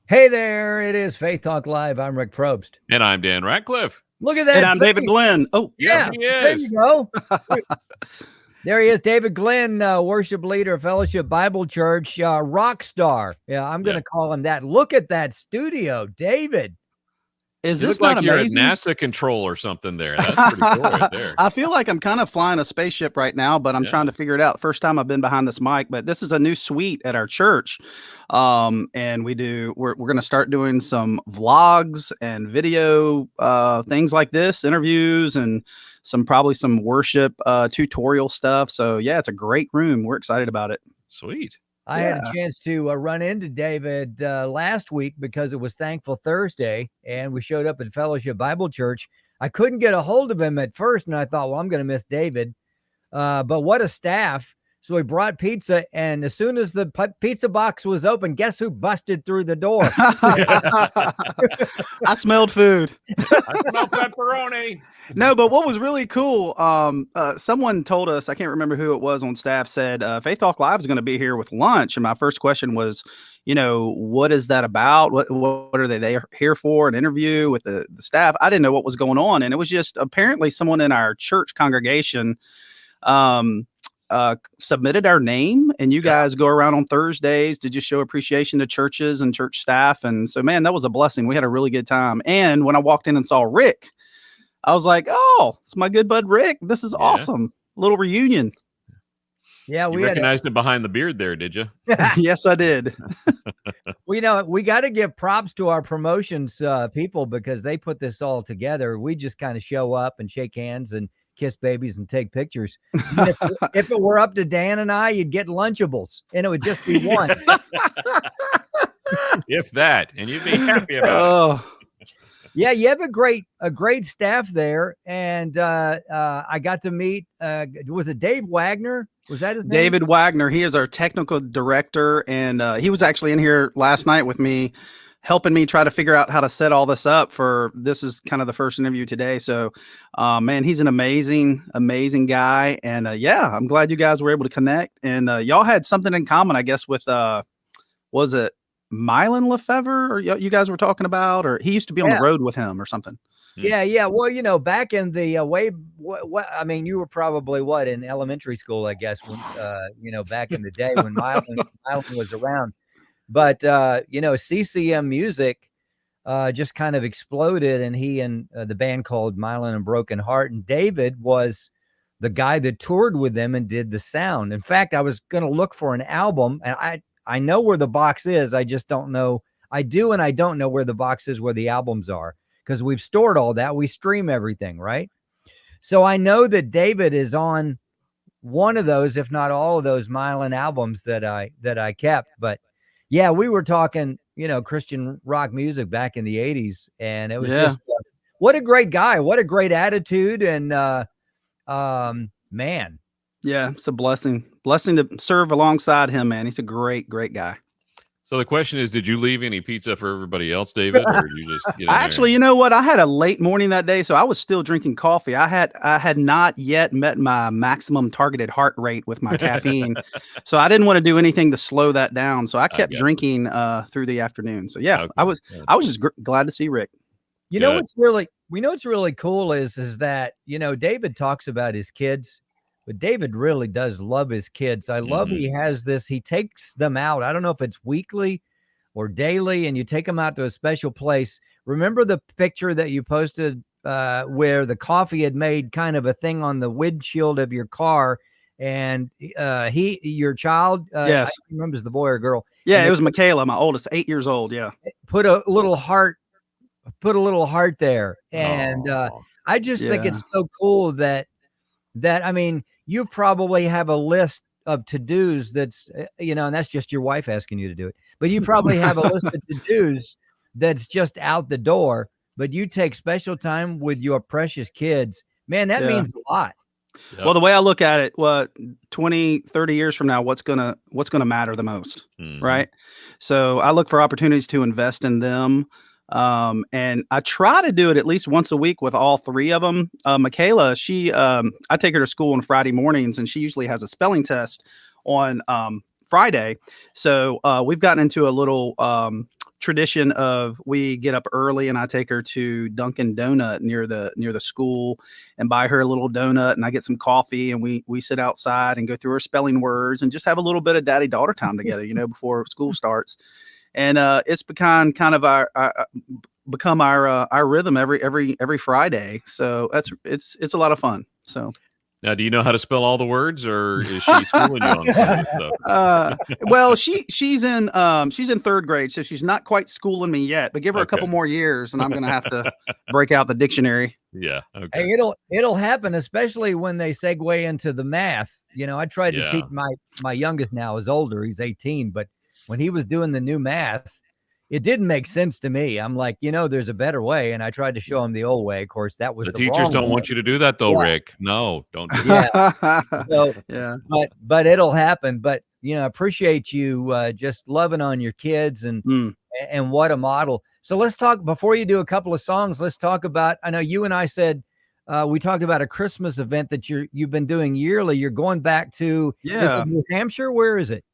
Hey there, it is Faith Talk Live. I'm Rick Probst. And I'm Dan Ratcliffe. Look at And that I'm face. David Glenn. Oh, Yes, Yeah, he there is. you go. There he is, David Glenn, worship leader, Fellowship Bible Church, rock star. Yeah, I'm going to call him that. Look at that studio, David. is You this look not like you're at amazing? NASA control or something there. That's pretty cool right there. I feel like I'm kind of flying a spaceship right now, but I'm trying to figure it out. First time I've been behind this mic, but this is a new suite at our church. And we're going to start doing some vlogs and video things like this, interviews, and probably some worship tutorial stuff. So yeah, it's a great room. We're excited about it. Sweet. I had a chance to run into David last week because it was Thankful Thursday, and we showed up at Fellowship Bible Church. I couldn't get a hold of him at first, and I thought, well, I'm going to miss David. But what a staff. So he brought pizza, and as soon as the pizza box was open, guess who busted through the door? I smelled food. I smell pepperoni. No, but what was really cool, someone told us, I can't remember who it was on staff, said Faith Talk Live is going to be here with lunch. And my first question was, what is that about? What are they here for? An interview with the staff? I didn't know what was going on. And it was just apparently someone in our church congregation submitted our name, and you guys go around on Thursdays to just show appreciation to churches and church staff. And so, man, that was a blessing. We had a really good time. And when I walked in and saw Rick, I was like, oh, it's my good bud Rick. This is awesome. Little reunion. Yeah, you recognized him behind the beard there, did you? Yes, I did. Well, we got to give props to our promotions people because they put this all together. We just kind of show up and shake hands and kiss babies and take pictures. If it were up to Dan and I, you'd get Lunchables, and it would just be one. If that, and you'd be happy about it. Yeah, you have a great staff there, and I got to meet. Was it Dave Wagner? Was that his name? David Wagner. He is our technical director, and he was actually in here last night with me, helping me try to figure out how to set all this up for. This is kind of the first interview today. So, man, he's an amazing guy, and I'm glad you guys were able to connect. And y'all had something in common, I guess, with was it Mylon Lefevre, or you guys were talking about, or he used to be on the road with him or something. Yeah. Well, back in the I mean, you were probably in elementary school, I guess, when back in the day when Mylon was around. But CCM music just kind of exploded, and he and the band called Mylon and Broken Heart, and David was the guy that toured with them and did the sound. In fact, I was going to look for an album, and I know where the box is. I just don't know. I do, and I don't know where the box is, where the albums are, because we've stored all that. We stream everything, right? So I know that David is on one of those, if not all of those Mylon albums that I kept. But yeah, we were talking, Christian rock music back in the 80s, and it was just what a great guy, what a great attitude, and man. Yeah, it's a blessing to serve alongside him, man. He's a great guy. So the question is, did you leave any pizza for everybody else, David, or did you just get in Actually, you know what? I had a late morning that day, so I was still drinking coffee. I had not yet met my maximum targeted heart rate with my caffeine, so I didn't want to do anything to slow that down. So I kept drinking through the afternoon. So yeah, okay. I was just glad to see Rick. You know what's really cool is that David talks about his kids. But David really does love his kids. I love he has this. He takes them out. I don't know if it's weekly or daily, and you take them out to a special place. Remember the picture that you posted where the coffee had made kind of a thing on the windshield of your car, and your child, yes, I don't remember, is the boy or girl? Yeah, it was Michaela, my oldest, 8 years old. Yeah, put a little heart there, and I just think it's so cool that I mean. You probably have a list of to-dos that's, and that's just your wife asking you to do it. But you probably have a list of to-dos that's just out the door, but you take special time with your precious kids. Man, that means a lot. Well, the way I look at it, 20, 30 years from now, what's gonna matter the most, right? So I look for opportunities to invest in them. And I try to do it at least once a week with all three of them. Michaela, I take her to school on Friday mornings, and she usually has a spelling test on Friday. So we've gotten into a little tradition of we get up early and I take her to Dunkin' Donut near the school and buy her a little donut, and I get some coffee, and we sit outside and go through our spelling words and just have a little bit of daddy-daughter time together, before school starts. And it's become kind of our rhythm every Friday. So it's a lot of fun. So Now, do you know how to spell all the words, or is she schooling you on some of this stuff? Well, she's in third grade, so she's not quite schooling me yet. But give her a couple more years, and I'm gonna have to break out the dictionary. Yeah. Okay. Hey, it'll happen, especially when they segue into the math. I tried to teach my youngest now is older. He's 18, but when he was doing the new math, it didn't make sense to me. I'm like, there's a better way, and I tried to show him the old way. Of course, that was The the teachers wrong don't way. want you to do that, though, Yeah. Rick. No, don't do Yeah. that. So, Yeah. but it'll happen. But appreciate you just loving on your kids and what a model. So let's talk before you do a couple of songs. Let's talk about. I know you and I said we talked about a Christmas event that you've been doing yearly. You're going back to is it New Hampshire? Where is it?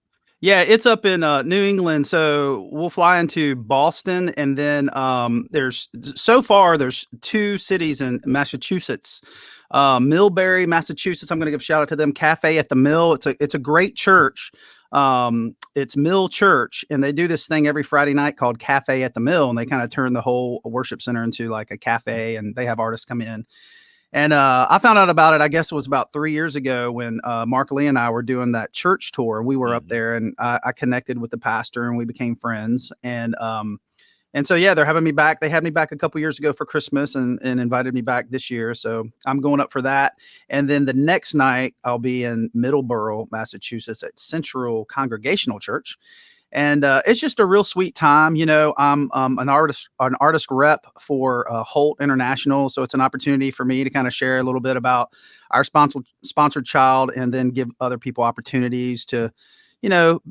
Yeah, it's up in New England. So we'll fly into Boston, and then there's 2 cities in Massachusetts. Millbury, Massachusetts. I'm going to give a shout out to them. Cafe at the Mill. It's a great church. It's Mill Church, and they do this thing every Friday night called Cafe at the Mill, and they kind of turn the whole worship center into like a cafe, and they have artists come in. And I found out about it, I guess it was about 3 years ago when Mark Lee and I were doing that church tour. We were up there, and I connected with the pastor, and we became friends. And so, yeah, they're having me back. They had me back a couple years ago for Christmas and invited me back this year. So I'm going up for that. And then the next night I'll be in Middleborough, Massachusetts at Central Congregational Church. And it's just a real sweet time. I'm an artist rep for Holt International. So it's an opportunity for me to kind of share a little bit about our sponsored child, and then give other people opportunities to,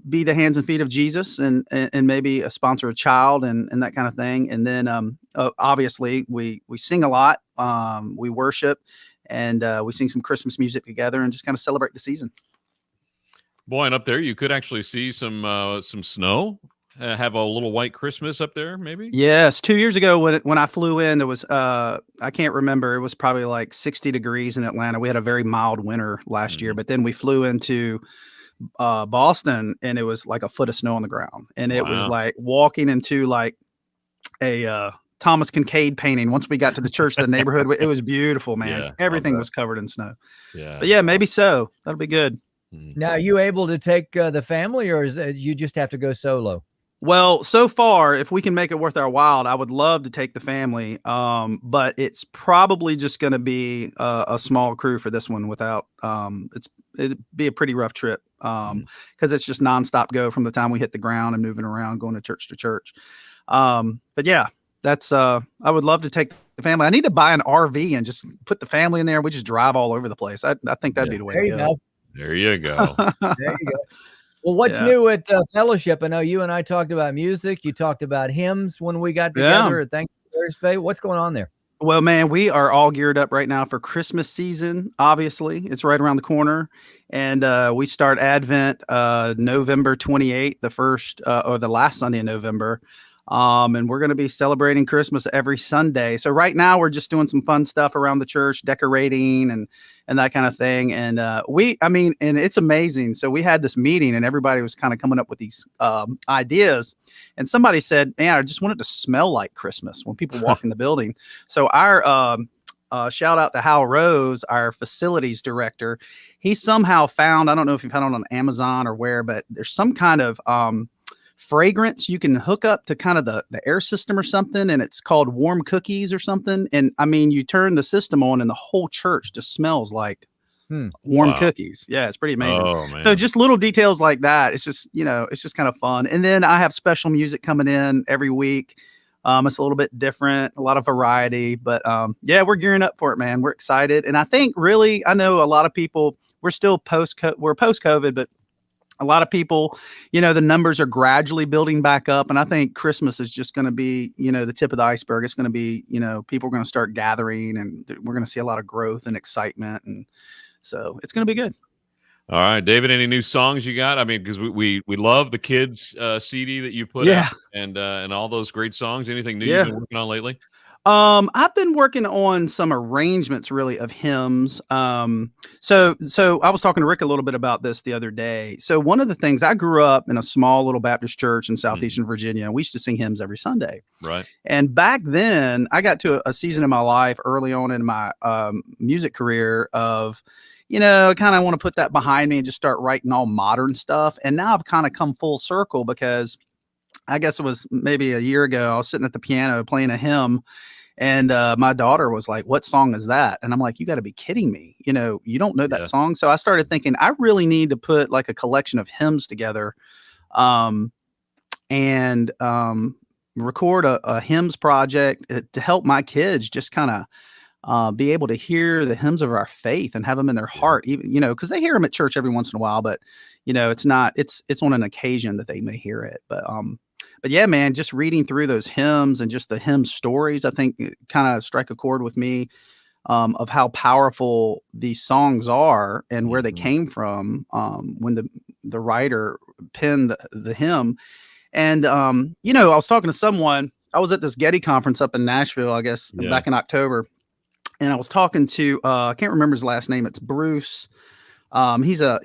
be the hands and feet of Jesus, and maybe sponsor a child and that kind of thing. And then obviously we sing a lot, we worship, and we sing some Christmas music together and just kind of celebrate the season. Boy, and up there you could actually see some snow. Have a little white Christmas up there, maybe? Yes, 2 years ago when I flew in, there was I can't remember. It was probably like 60 degrees in Atlanta. We had a very mild winter last year, but then we flew into Boston, and it was like a foot of snow on the ground, and it was like walking into like a Thomas Kincaid painting. Once we got to the church, the neighborhood, it was beautiful, man. Yeah, Everything was covered in snow. Yeah, but yeah, maybe so. That'll be good. Now, are you able to take the family, or is you just have to go solo? Well, so far, if we can make it worth our while, I would love to take the family. But it's probably just going to be a small crew for this one. Without it'd be a pretty rough trip because it's just nonstop go from the time we hit the ground and moving around, going to church. But yeah, that's I would love to take the family. I need to buy an RV and just put the family in there. We just drive all over the place. I think that'd be the way to go. There you go. There you go. Well, what's new at Fellowship? I know you and I talked about music. You talked about hymns when we got together at Thanksgiving Thursday. What's going on there? Well, man, we are all geared up right now for Christmas season. Obviously, it's right around the corner, and we start Advent November 28th, the first or the last Sunday in November. And we're going to be celebrating Christmas every Sunday. So right now we're just doing some fun stuff around the church, decorating and that kind of thing. And and it's amazing. So we had this meeting, and everybody was kind of coming up with these ideas. And somebody said, man, I just want it to smell like Christmas when people walk in the building. So our shout out to Hal Rose, our facilities director. He somehow found, I don't know if you found it on Amazon or where, but there's some kind of fragrance you can hook up to kind of the air system or something, and it's called warm cookies or something. And I mean, you turn the system on and the whole church just smells like warm cookies. Yeah, it's pretty amazing. Oh, man. So just little details like that, it's just it's just kind of fun. And then I have special music coming in every week. It's a little bit different, a lot of variety, but yeah, we're gearing up for it, man. We're excited. And I think really, I know a lot of people, we're still post-COVID, but a lot of people, the numbers are gradually building back up. And I think Christmas is just going to be, the tip of the iceberg. It's going to be, people are going to start gathering, and we're going to see a lot of growth and excitement. And so it's going to be good. All right, David, any new songs you got? I mean, because we love the kids CD that you put Yeah. out and all those great songs. Anything new Yeah. you've been working on lately? I've been working on some arrangements really of hymns. So I was talking to Rick a little bit about this the other day. So one of the things, I grew up in a small little Baptist church in southeastern Virginia, and we used to sing hymns every Sunday. Right. And back then, I got to a season in my life early on in my music career of, kind of want to put that behind me and just start writing all modern stuff. And now I've kind of come full circle because I guess it was maybe a year ago, I was sitting at the piano playing a hymn, and my daughter was like, "What song is that?" And I'm like, "You got to be kidding me. You don't know that song." So I started thinking, I really need to put like a collection of hymns together, and record a hymns project to help my kids just kind of be able to hear the hymns of our faith and have them in their heart, even, because they hear them at church every once in a while, but it's on an occasion that they may hear it. But yeah, man, just reading through those hymns and just the hymn stories, I think kind of strike a chord with me of how powerful these songs are and where they came from when the writer penned the hymn. And, I was talking to someone, I was at this Getty conference up in Nashville, I guess, back in October. And I was talking to, I can't remember his last name. It's Bruce. He's a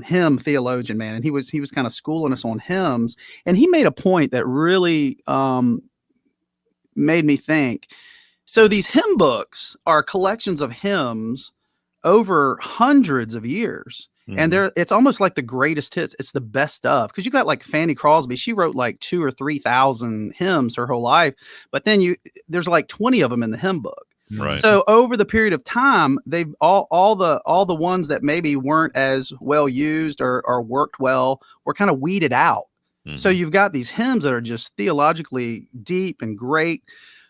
hymn theologian, man. And he was kind of schooling us on hymns. And he made a point that really, made me think. So these hymn books are collections of hymns over hundreds of years. And it's almost like the greatest hits. It's the best of, because you got like Fanny Crosby. She wrote like 2,000 or 3,000 hymns her whole life, but then there's like 20 of them in the hymn book. Right. So over the period of time, they've all the ones that maybe weren't as well used or worked well were kind of weeded out. So you've got these hymns that are just theologically deep and great.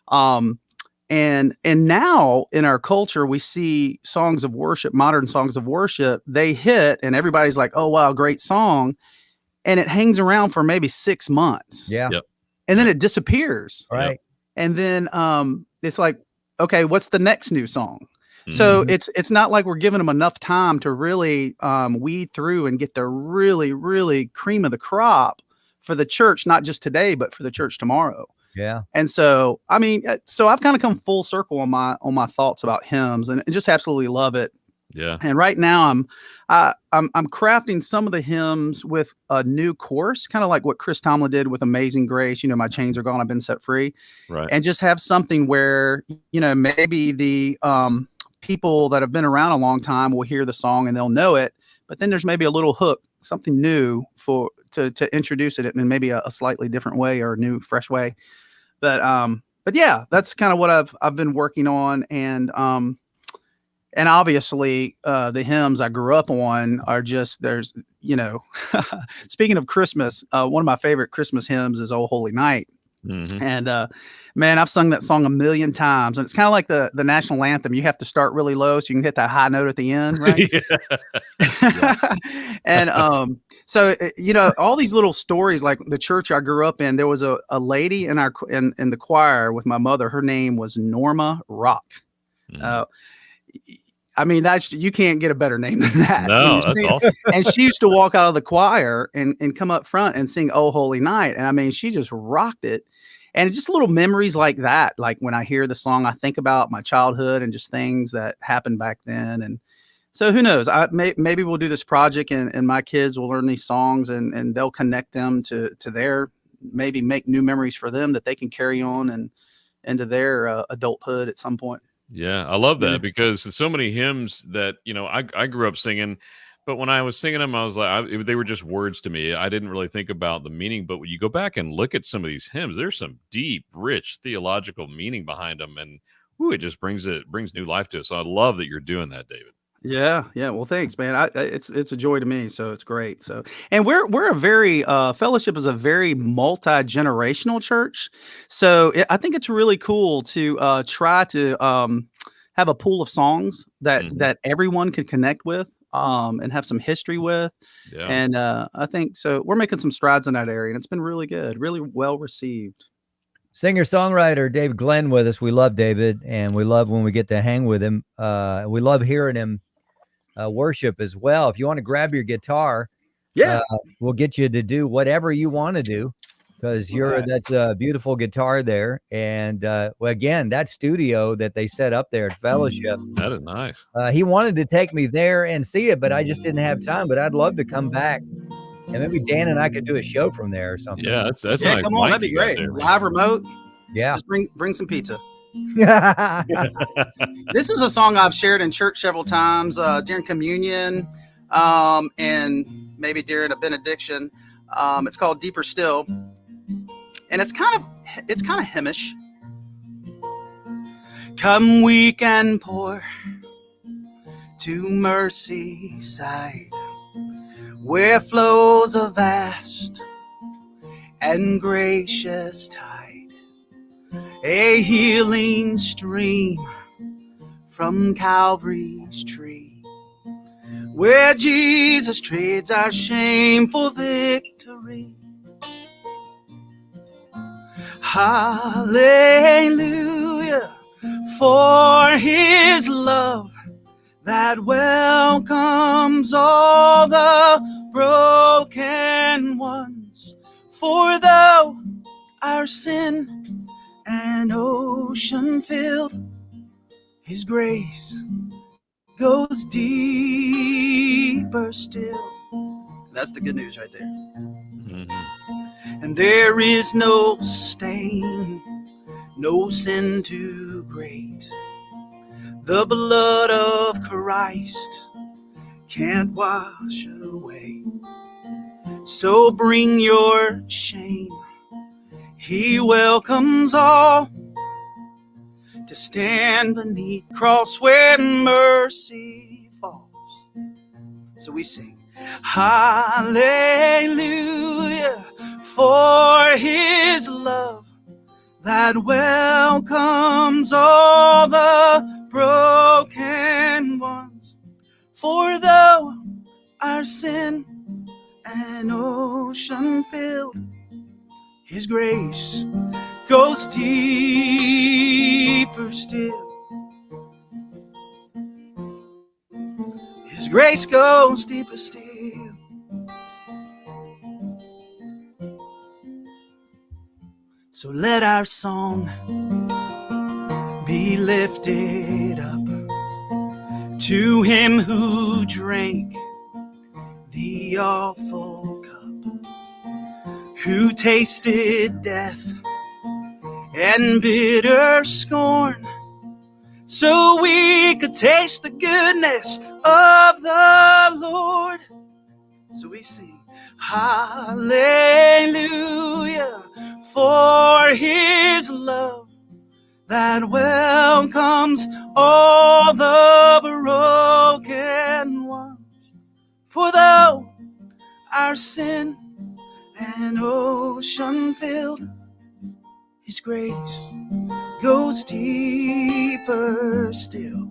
And now in our culture, we see songs of worship, modern songs of worship, they hit and everybody's like, "Oh, wow, great song." And it hangs around for maybe 6 months. Yeah. Yep. And then it disappears. Right. And then it's like, okay, what's the next new song? So it's not like we're giving them enough time to really weed through and get the really, really cream of the crop for the church, not just today, but for the church tomorrow. Yeah. And so, I mean, so I've kind of come full circle on my thoughts about hymns, and just absolutely love it. Yeah. And right now I'm crafting some of the hymns with a new course, kind of like what Chris Tomlin did with Amazing Grace. My chains are gone, I've been set free. Right. And just have something where, maybe the people that have been around a long time will hear the song and they'll know it. But then there's maybe a little hook, something new to introduce it in maybe a slightly different way or a new, fresh way. But yeah, that's kind of what I've been working on. And obviously the hymns I grew up on are just, speaking of Christmas, one of my favorite Christmas hymns is "O Holy Night." And man, I've sung that song a million times, and it's kind of like the national anthem. You have to start really low so you can hit that high note at the end, right? And so all these little stories, like the church I grew up in, there was a lady in the choir with my mother. Her name was Norma Rock. I mean, you can't get a better name than that. No, that's awesome. And she used to walk out of the choir and come up front and sing "Oh Holy Night." And I mean, she just rocked it. And just little memories like that. Like when I hear the song, I think about my childhood and just things that happened back then. And so who knows, maybe we'll do this project and my kids will learn these songs and they'll connect them to their, maybe make new memories for them that they can carry on and into their adulthood at some point. Yeah, I love that because so many hymns that, I grew up singing, but when I was singing them, I was like, they were just words to me. I didn't really think about the meaning, but when you go back and look at some of these hymns, there's some deep, rich theological meaning behind them. And it just brings new life to it. So I love that you're doing that, David. Yeah. Well, thanks, man. It's a joy to me. So it's great. So, and we're a very, Fellowship is a very multi-generational church. So I think it's really cool to try to have a pool of songs that everyone can connect with and have some history with. Yeah. And I think so we're making some strides in that area, and it's been really good, really well received. Singer-songwriter David Glenn with us. We love David, and we love when we get to hang with him. We love hearing him worship as well. If you want to grab your guitar, Yeah. we'll get you to do whatever you want to do, because that's a beautiful guitar there. And well, again, that studio that they set up there at Fellowship, That is nice. he wanted to take me there and see it, but I just didn't have time. But I'd love to come back, and maybe Dan and I could do a show from there or something. Yeah, that's Yeah, nice. come on, Mike that'd be you got great. there. Live remote. Yeah. Just bring some pizza. This is a song I've shared in church several times during communion, and maybe during a benediction. It's called Deeper Still, and it's kind of hymnish. Come weak and poor to mercy side, where flows a vast and gracious tide, a healing stream from Calvary's tree, where Jesus trades our shame for victory. Hallelujah for his love that welcomes all the broken ones. For though our sin an ocean filled, his grace goes deeper still. That's the good news right there. Mhm. And there is no stain, no sin too great. The blood of Christ can't wash away. So bring your shame. He welcomes all to stand beneath the cross where mercy falls. So we sing, hallelujah for his love that welcomes all the broken ones. For though our sin an ocean filled, his grace goes deeper still. His grace goes deeper still. So let our song be lifted up to him who drank the awful cup, who tasted death and bitter scorn, so we could taste the goodness of the Lord. So we sing, hallelujah for his love that welcomes all the broken ones. For though our sin an ocean filled, his grace goes deeper still.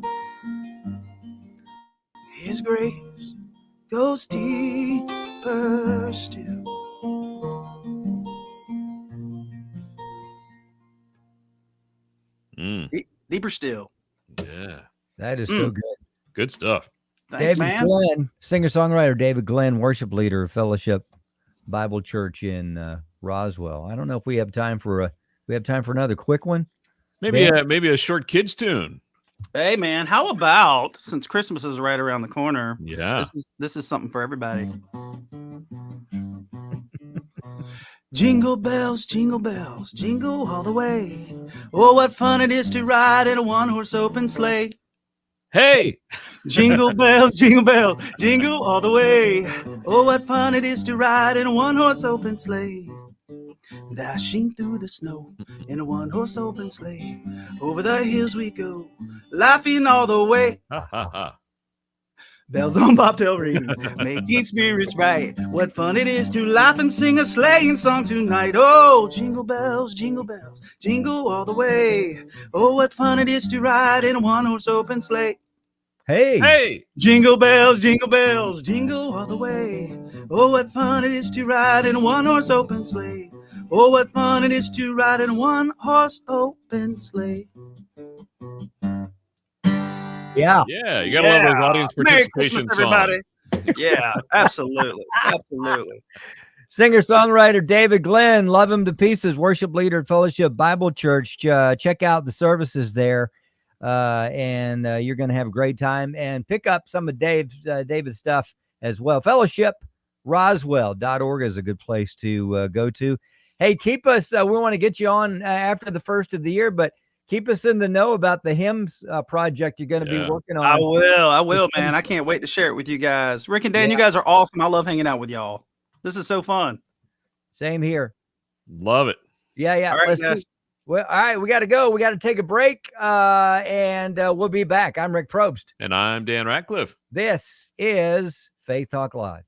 His grace goes deeper still. Deeper still. Yeah. That is so good. Good stuff. Thanks, David man. Glenn, singer-songwriter David Glenn, worship leader of Fellowship Bible Church in Roswell. I don't know if we have time for another quick one. Maybe a short kids tune. Hey, man, how about, since Christmas is right around the corner, Yeah. this is something for everybody. Jingle bells, jingle all the way. Oh, what fun it is to ride in a one-horse open sleigh. Hey! Jingle bells, jingle all the way. Oh, what fun it is to ride in a one-horse open sleigh. Dashing through the snow in a one-horse open sleigh. Over the hills we go, laughing all the way. Ha, ha, ha. Bells on bobtail ring, making spirits bright. What fun it is to laugh and sing a sleighing song tonight. Oh, jingle bells, jingle all the way. Oh, what fun it is to ride in a one-horse open sleigh. Hey! Jingle bells, jingle all the way. Oh, what fun it is to ride in a one-horse open sleigh. Oh, what fun it is to ride in a one-horse open sleigh. Yeah. Yeah, you got to love those audience Merry Christmas, participation everybody. songs. Yeah, absolutely. Absolutely. Singer-songwriter David Glenn, love him to pieces, worship leader at Fellowship Bible Church. Check out the services there, and you're going to have a great time. And pick up some of David's stuff as well. FellowshipRoswell.org is a good place to go to. Hey, keep us, we want to get you on after the first of the year, but keep us in the know about the hymns project you're going to be working on. I will, man. I can't wait to share it with you guys. Rick and Dan, you guys are awesome. I love hanging out with y'all. This is so fun. Same here. Love it. Yeah. All right, guys. Well, all right, we got to go. We got to take a break, and we'll be back. I'm Rick Probst. And I'm Dan Ratcliffe. This is Faith Talk Live.